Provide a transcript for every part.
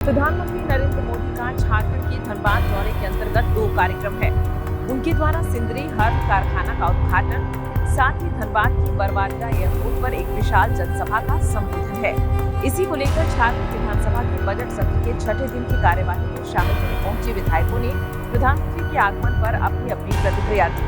प्रधानमंत्री नरेंद्र मोदी का झारखंड के धनबाद दौरे के अंतर्गत 2 कार्यक्रम है। उनके द्वारा सिंदरी हर्ब कारखाना का उद्घाटन, साथ ही धनबाद की बरवाडा एयरपोर्ट पर एक विशाल जनसभा का संबोधन है। इसी को लेकर झारखंड विधानसभा के बजट सत्र के 6ठे दिन की कार्यवाही में शामिल होने पहुंचे विधायकों ने प्रधानमंत्री के आगमन पर अपनी अपनी प्रतिक्रिया दी।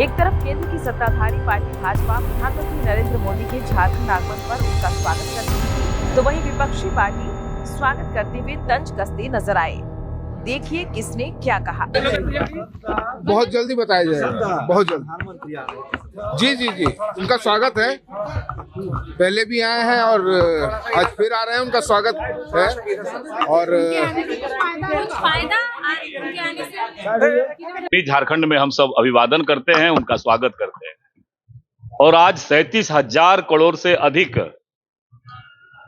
एक तरफ केंद्र की सत्ताधारी पार्टी भाजपा प्रधानमंत्री नरेंद्र मोदी के झारखंड आगमन पर उनका स्वागत कर रही थी, तो वहीं विपक्षी पार्टी स्वागत करते हुए तंज कसते नजर आए। देखिए किसने क्या कहा। बहुत जल्दी बताया जाएगा, बहुत जल्दी। जी जी जी, उनका स्वागत है। पहले भी आए हैं और आज फिर आ रहे हैं, उनका स्वागत है। और झारखंड में हम सब अभिवादन करते हैं, उनका स्वागत करते हैं। और आज 37,000 करोड़ से अधिक,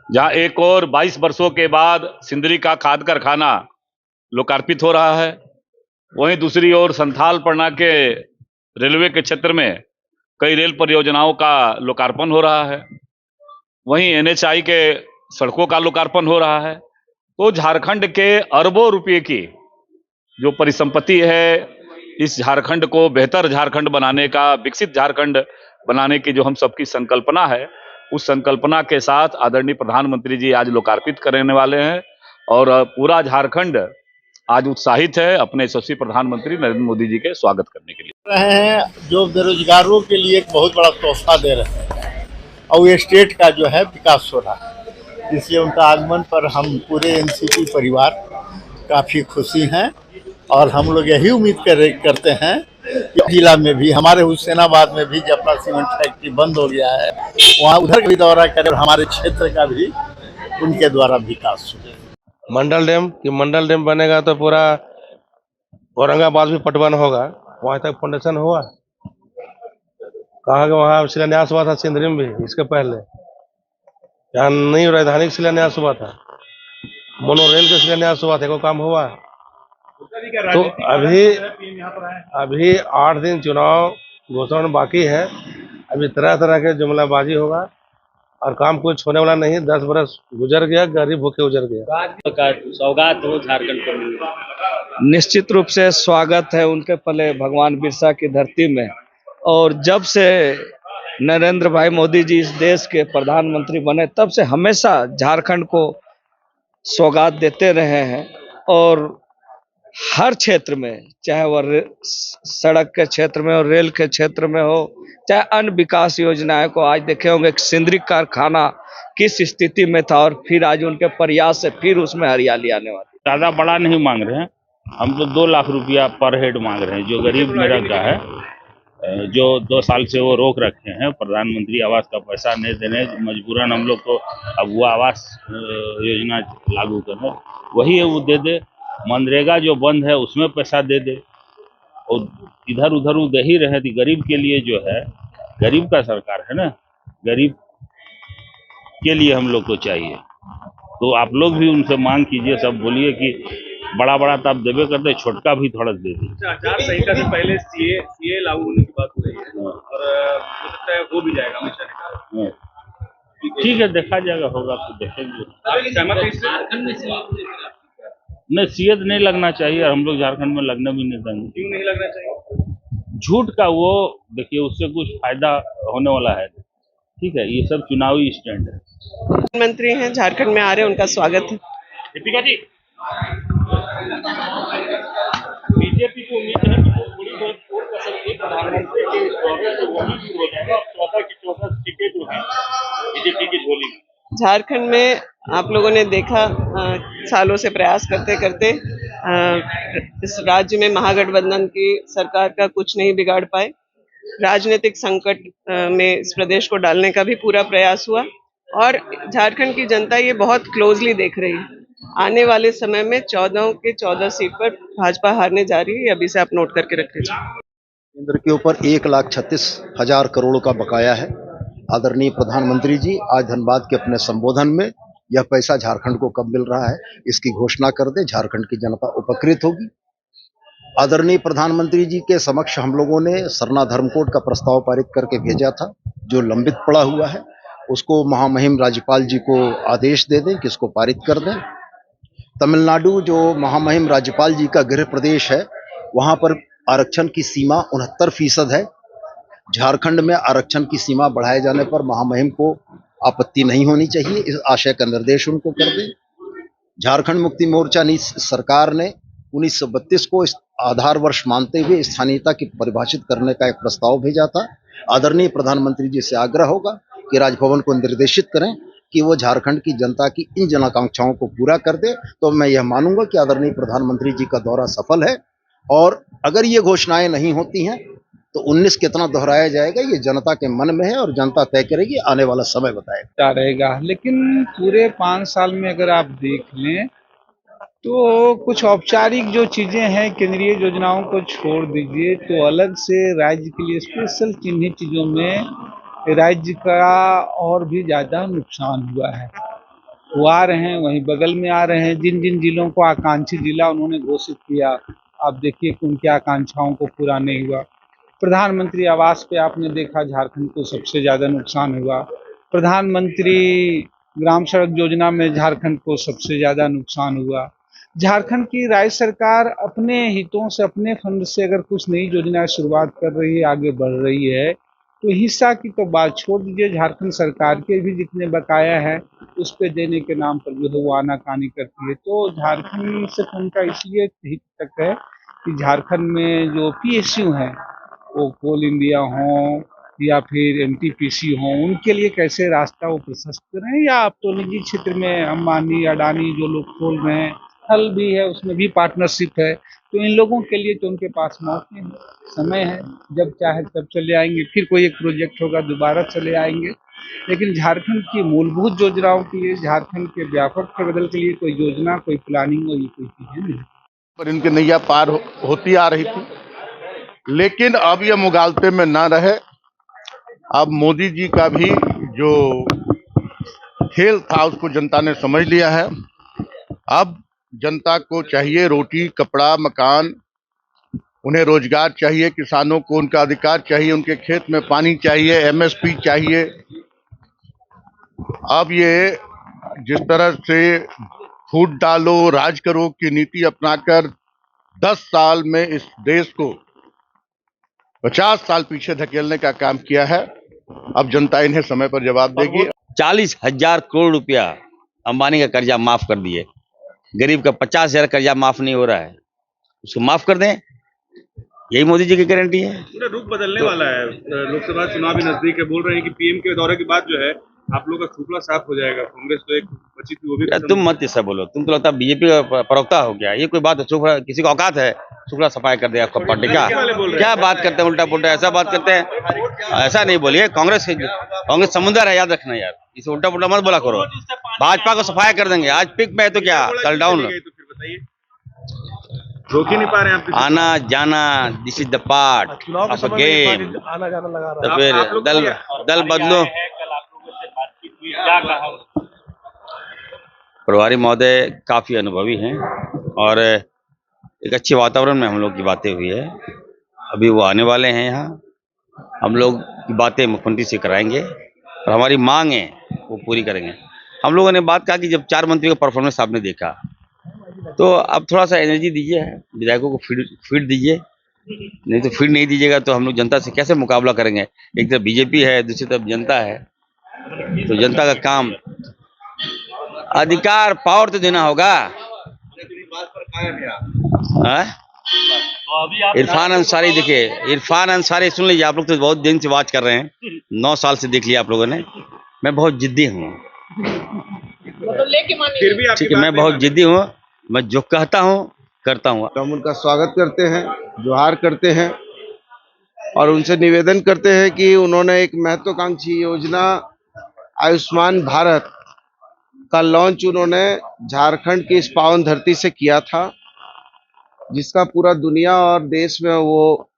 जहां एक और 22 वर्षों के बाद सिंदरी का खाद कारखाना लोकार्पित हो रहा है, वहीं दूसरी ओर संथाल परना के रेलवे के क्षेत्र में कई रेल परियोजनाओं का लोकार्पण हो रहा है, वहीं NHI के सड़कों का लोकार्पण हो रहा है। तो झारखंड के अरबों रुपए की जो परिसंपत्ति है, इस झारखंड को बेहतर झारखंड बनाने का, विकसित झारखंड बनाने की जो हम सबकी संकल्पना है, उस संकल्पना के साथ आदरणीय प्रधानमंत्री जी आज लोकार्पित करने वाले हैं। और पूरा झारखंड आज उत्साहित है अपने यशस्वी प्रधानमंत्री नरेंद्र मोदी जी के स्वागत करने के लिए। रहे हैं जो बेरोजगारों के लिए एक बहुत बड़ा तोहफा दे रहे हैं और ये स्टेट का जो है विकास हो रहा है, इसलिए उनका आगमन पर हम पूरे NCP परिवार काफ़ी खुशी हैं। और हम लोग यही उम्मीद करते हैं कि जिला में भी, हमारे हुसैनाबाद में भी जब अपना सीमेंट फैक्ट्री बंद हो गया है, वहाँ उधर भी दौरा करें और हमारे क्षेत्र का भी उनके द्वारा विकास हो। मंडल डैम बनेगा तो पूरा औरंगाबाद भी पटवन होगा, वहाँ तक फाउंडेशन हुआ। कहा कि वहाँ शिलान्यास हुआ था सिंदरी में भी, इसके पहले यहाँ नई राजधानी का शिलान्यास हुआ था, मोनोरेल का शिलान्यास हुआ था, कोई काम हुआ। तो अभी 8 दिन चुनाव घोषणा बाकी है, अभी तरह तरह के जुमलाबाजी होगा और काम कुछ होने वाला नहीं। 10 बरस गुजर गया, गरीब भूखे गुजर गया। सौगात हो झारखंड को निश्चित रूप से स्वागत है उनके पले भगवान बिरसा की धरती में। और जब से नरेंद्र भाई मोदी जी इस देश के प्रधानमंत्री बने, तब से हमेशा झारखंड को सौगात देते रहे हैं। और हर क्षेत्र में, चाहे वह सड़क के क्षेत्र में हो, रेल के क्षेत्र में हो, चाहे अन्य विकास योजनाएं को, आज देखे होंगे सिंदरी कारखाना किस स्थिति में था और फिर आज उनके प्रयास से फिर उसमें हरियाली आने वाली। ज्यादा बड़ा नहीं मांग रहे हैं हम, तो 2 लाख रुपया पर हेड मांग रहे हैं। जो गरीब मेरा का है, जो 2 साल से वो रोक रखे हैं, प्रधानमंत्री आवास का पैसा नहीं देने, मजबूरन हम लोग को अब वो आवास योजना लागू कर है, वही है वो दे दे। मनरेगा जो बंद है उसमें पैसा दे दे, और इधर उधर वो दे ही रहे थे। गरीब के लिए जो है, गरीब का सरकार है ना, गरीब के लिए हम लोग को चाहिए। तो आप लोग भी उनसे मांग कीजिए, सब बोलिए कि बड़ा बड़ा तो आप देवे करते, छोटका भी थोड़ा दे दीजिए। आचार संहिता से पहले सीए लागू होने की बात हो रही है और हो सकता है हो भी जाएगा, अमित शाह ने कहा। ठीक है, देखा जाएगा, होगा तो देखेंगे। नहीं, सीए नहीं लगना चाहिए, और हम लोग झारखंड में लगने भी नहीं देंगे। क्यों नहीं लगना चाहिए? झूठ का वो देखिए, उससे कुछ फायदा होने वाला है। ठीक है, ये सब चुनावी स्टैंड है। प्रधानमंत्री हैं, झारखंड में आ रहे हैं, उनका स्वागत है। दीपिका जी, बीजेपी को उम्मीद है कि वो थोड़ी बहुत वोट कर सकती है प्रधानमंत्री के स्वागत से, वही भी हो जाएगा। 14 की 14 सीटें जो है बीजेपी की झोली में। झारखंड में आप लोगों ने देखा, सालों से प्रयास करते करते इस राज्य में महागठबंधन की सरकार का कुछ नहीं बिगाड़ पाए। राजनीतिक संकट में इस प्रदेश को डालने का भी पूरा प्रयास हुआ, और झारखंड की जनता ये बहुत क्लोजली देख रही है। आने वाले समय में 14 के 14 सीट पर भाजपा हारने जा रही है, अभी से आप नोट करके रख लीजिए। केंद्र के ऊपर 1,36,000 करोड़ का बकाया है। आदरणीय प्रधानमंत्री जी आज धनबाद के अपने संबोधन में यह पैसा झारखंड को कब मिल रहा है इसकी घोषणा कर दे, झारखंड की जनता उपकृत होगी। आदरणीय प्रधानमंत्री जी के समक्ष हम लोगों ने सरना धर्म कोड का प्रस्ताव पारित करके भेजा था, जो लंबित पड़ा हुआ है। उसको महामहिम राज्यपाल जी को आदेश दे दें कि इसको पारित कर दें। तमिलनाडु जो महामहिम राज्यपाल जी का गृह प्रदेश है, वहां पर आरक्षण की सीमा 69% है। झारखंड में आरक्षण की सीमा बढ़ाए जाने पर महामहिम को आपत्ति नहीं होनी चाहिए, इस आशय का निर्देश उनको कर दें। झारखंड मुक्ति मोर्चा सरकार ने 1932 को इस आधार वर्ष मानते हुए स्थानीयता की परिभाषित करने का एक प्रस्ताव भेजा था। आदरणीय प्रधानमंत्री जी से आग्रह होगा कि राजभवन को निर्देशित करें कि वो झारखंड की जनता की इन जन आकांक्षाओं को पूरा कर दे। तो मैं यह मानूंगा कि आदरणीय प्रधानमंत्री जी का दौरा सफल है। और अगर ये घोषणाएं नहीं होती हैं तो 19 कितना दोहराया जाएगा, ये जनता के मन में है और जनता तय करेगी, आने वाला समय बताएगा। रहेगा, लेकिन पूरे 5 साल में अगर आप देख लें तो कुछ औपचारिक जो चीजें हैं, केंद्रीय योजनाओं को छोड़ दीजिए, तो अलग से राज्य के लिए स्पेशल चिन्हित चीजों में राज्य का और भी ज्यादा नुकसान हुआ है। वो आ रहे हैं, वहीं बगल में आ रहे हैं। जिन जिन जिलों को आकांक्षी जिला उन्होंने घोषित किया, आप देखिए कि उनकी आकांक्षाओं को पूरा नहीं हुआ। प्रधानमंत्री आवास पे आपने देखा झारखंड को सबसे ज्यादा नुकसान हुआ। प्रधानमंत्री ग्राम सड़क योजना में झारखंड को सबसे ज्यादा नुकसान हुआ। झारखंड की राज्य सरकार अपने हितों से, अपने फंड से अगर कुछ नई योजना शुरुआत कर रही है, आगे बढ़ रही है, तो हिस्सा की तो बात छोड़ दीजिए, झारखंड सरकार के भी जितने बकाया है उस पे देने के नाम पर जो है वो आनाकानी करती है। तो झारखंड से उनका इसलिए हित तक है कि झारखंड में जो पीएसयू हैं, वो कोल इंडिया हो या फिर एनटीपीसी हो, उनके लिए कैसे रास्ता वो प्रशस्त करें, या अब तो निजी क्षेत्र में अंबानी अडानी जो लोग खोल रहे हैं, हल भी है, उसमें भी पार्टनरशिप है। तो इन लोगों के लिए तो उनके पास मौके हैं, समय है, जब चाहे तब चले आएंगे, फिर कोई एक प्रोजेक्ट होगा दोबारा चले आएंगे। लेकिन झारखंड की मूलभूत योजनाओं के लिए, झारखंड के व्यापक प्रबंधन के लिए कोई योजना, कोई प्लानिंग और ये कोई चीजें नहीं। पर इनकी नैया पार होती आ रही थी, लेकिन अब ये मुगालते में ना रहे। अब मोदी जी का भी जो खेल था उसको जनता ने समझ लिया है। अब जनता को चाहिए रोटी, कपड़ा, मकान, उन्हें रोजगार चाहिए, किसानों को उनका अधिकार चाहिए, उनके खेत में पानी चाहिए, एमएसपी चाहिए। अब ये जिस तरह से फूट डालो राज करो की नीति अपनाकर 10 साल में इस देश को 50 साल पीछे धकेलने का काम किया है, अब जनता इन्हें समय पर जवाब देगी। 40,000 करोड़ रुपया अंबानी का कर्जा माफ कर दिए, गरीब का 50,000 कर्जा माफ नहीं हो रहा है, उसको माफ कर दें, यही मोदी जी की गारंटी है। पूरा रुख बदलने वाला है। लोकसभा चुनाव भी नजदीक है, बोल रहे हैं कि पीएम के दौरे के बाद जो है आप लोग का खोखला साफ हो जाएगा। कांग्रेस तो एक बची थी वो भी। तुम मत ऐसा बोलो, तुम तो लगता है बीजेपी का प्रवक्ता हो गया, ये कोई बात है? किसी को औकात है शुक्ला सफाई कर दे आपका पार्टी? क्या बात करते हैं, उल्टा पुल्टा ऐसा बात करते हैं, ऐसा नहीं बोलिए। कांग्रेस समुद्र है, याद रखना यार, इसे उल्टा पुल्टा मत बोला करो। भाजपा को सफाई कर देंगे, आज पिक में है तो क्या कल डाउन। रोक ही नहीं पा रहे हैं आप। आना जाना, this is the part of a game. तो फिर दल बदलो। प्रभारी महोदय काफी अनुभवी हैं और एक अच्छे वातावरण में हम लोग की बातें हुई है। अभी वो आने वाले हैं यहाँ, हम लोग की बातें मुख्यमंत्री से कराएंगे और हमारी मांग है वो पूरी करेंगे। हम लोगों ने बात कहा कि जब 4 मंत्रियों का परफॉर्मेंस आपने देखा तो अब थोड़ा सा एनर्जी दीजिए, विधायकों को फीड दीजिए, नहीं तो फीड नहीं दीजिएगा तो हम लोग जनता से कैसे मुकाबला करेंगे। एक तरफ बीजेपी है, दूसरी तरफ जनता है, तो जनता का काम अधिकार पावर तो देना होगा। इरफान अंसारी, देखिए इरफान अंसारी, सुन लीजिए, आप लोग तो बहुत दिन से वॉच कर रहे हैं, 9 साल से देख लिया आप लोगों ने। मैं बहुत जिद्दी हूँ, ठीक है, मैं बहुत जिद्दी हूँ, मैं जो कहता हूँ करता हूँ। हम उनका स्वागत करते हैं, जोहार करते हैं और उनसे निवेदन करते हैं कि उन्होंने एक महत्वाकांक्षी योजना आयुष्मान भारत का लॉन्च उन्होंने झारखंड की इस पावन धरती से किया था, जिसका पूरा दुनिया और देश में वो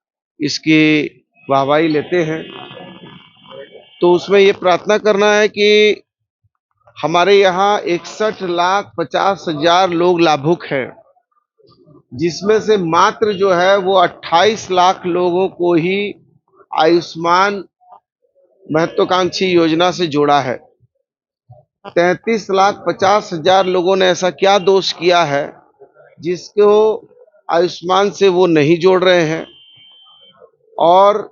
इसकी वाहवाही लेते हैं। तो उसमें ये प्रार्थना करना है कि हमारे यहाँ 61,50,000 लोग लाभुक हैं, जिसमें से मात्र जो है वो 28 लाख लोगों को ही आयुष्मान महत्वाकांक्षी योजना से जोड़ा है। 33,50,000 लोगों ने ऐसा क्या दोष किया है जिसको आयुष्मान से वो नहीं जोड़ रहे हैं, और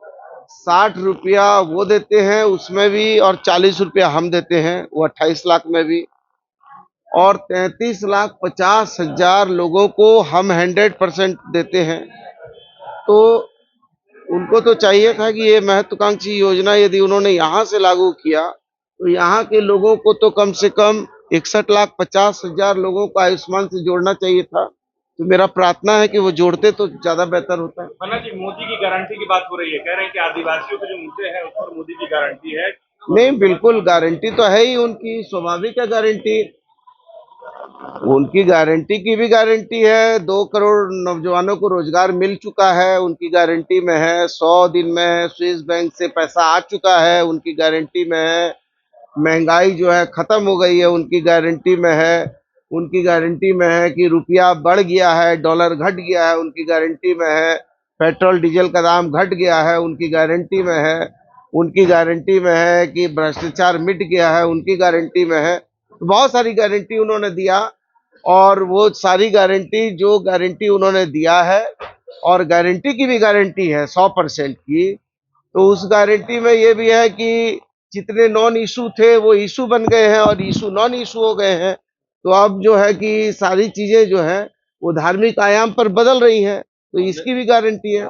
60 रुपया वो देते हैं उसमें भी, और 40 रुपया हम देते हैं वो 28 लाख में भी, और 33,50,000 लोगों को हम 100% देते हैं। तो उनको तो चाहिए था कि ये महत्वाकांक्षी योजना यदि उन्होंने यहाँ से लागू किया तो यहाँ के लोगों को तो कम से कम 61,50,000 लोगों को आयुष्मान से जोड़ना चाहिए था। तो मेरा प्रार्थना है कि वो जोड़ते तो ज्यादा बेहतर होता है। मन्ना जी, मोदी की गारंटी की बात हो रही है, कह रहे हैं कि आदिवासियों के जो मुद्दे हैं उस पर मोदी की गारंटी है। नहीं, बिल्कुल गारंटी तो है ही, उनकी स्वाभाविक है गारंटी, उनकी गारंटी की भी गारंटी है। 2 करोड़ नौजवानों को रोजगार मिल चुका है, उनकी गारंटी में है। 100 दिन में स्विस बैंक से पैसा आ चुका है, उनकी गारंटी में है। महंगाई जो है खत्म हो गई है, उनकी गारंटी में है। उनकी गारंटी में है कि रुपया बढ़ गया है, डॉलर घट गया है, उनकी गारंटी में है। पेट्रोल डीजल का दाम घट गया है, उनकी गारंटी में है। उनकी गारंटी में है कि भ्रष्टाचार मिट गया है, उनकी गारंटी में है। तो बहुत सारी गारंटी उन्होंने दिया, और वो सारी गारंटी जो गारंटी उन्होंने दिया है, और गारंटी की भी गारंटी है 100% की, तो उस गारंटी में ये भी है कि जितने नॉन इशू थे वो इशू बन गए हैं और इशू नॉन इशू हो गए हैं। तो अब जो है कि सारी चीजें जो है वो धार्मिक आयाम पर बदल रही हैं, तो इसकी भी गारंटी है।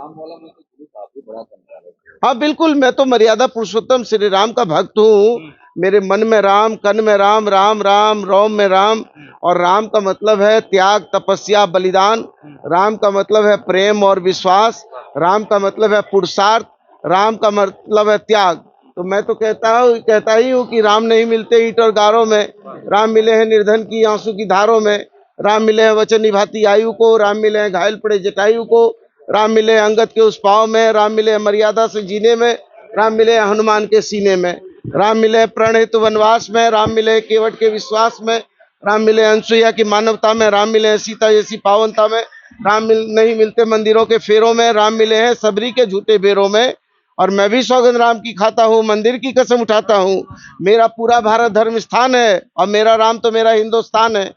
हाँ बिल्कुल, मैं तो मर्यादा पुरुषोत्तम श्री राम का भक्त हूँ। मेरे मन में राम, कन में राम, राम राम, रोम में राम। और राम का मतलब है त्याग, तपस्या, बलिदान। राम का मतलब है प्रेम और विश्वास। राम का मतलब है पुरुषार्थ। राम का मतलब है त्याग। तो मैं तो कहता ही हूँ कि राम नहीं मिलते ईंट और गारों में, राम मिले हैं निर्धन की आंसू की धारों में। राम मिले हैं वचन निभाती आयु को, राम मिले हैं घायल पड़े जटायु को, राम मिले हैं अंगद के उस पाँव में, राम मिले हैं मर्यादा से जीने में, राम मिले हैं हनुमान के सीने में, राम मिले हैं प्रण हेतु वनवास में, राम मिले हैं केवट के विश्वास में, राम मिले हैं अनसुईया की मानवता में, राम मिले हैं सीता जैसी पावनता में, नहीं मिलते मंदिरों के फेरों में, राम मिले हैं सबरी के झूठे बेरों में। और मैं भी सौगंध राम की खाता हूँ, मंदिर की कसम उठाता हूँ। मेरा पूरा भारत धर्म स्थान है और मेरा राम तो मेरा हिंदुस्तान है।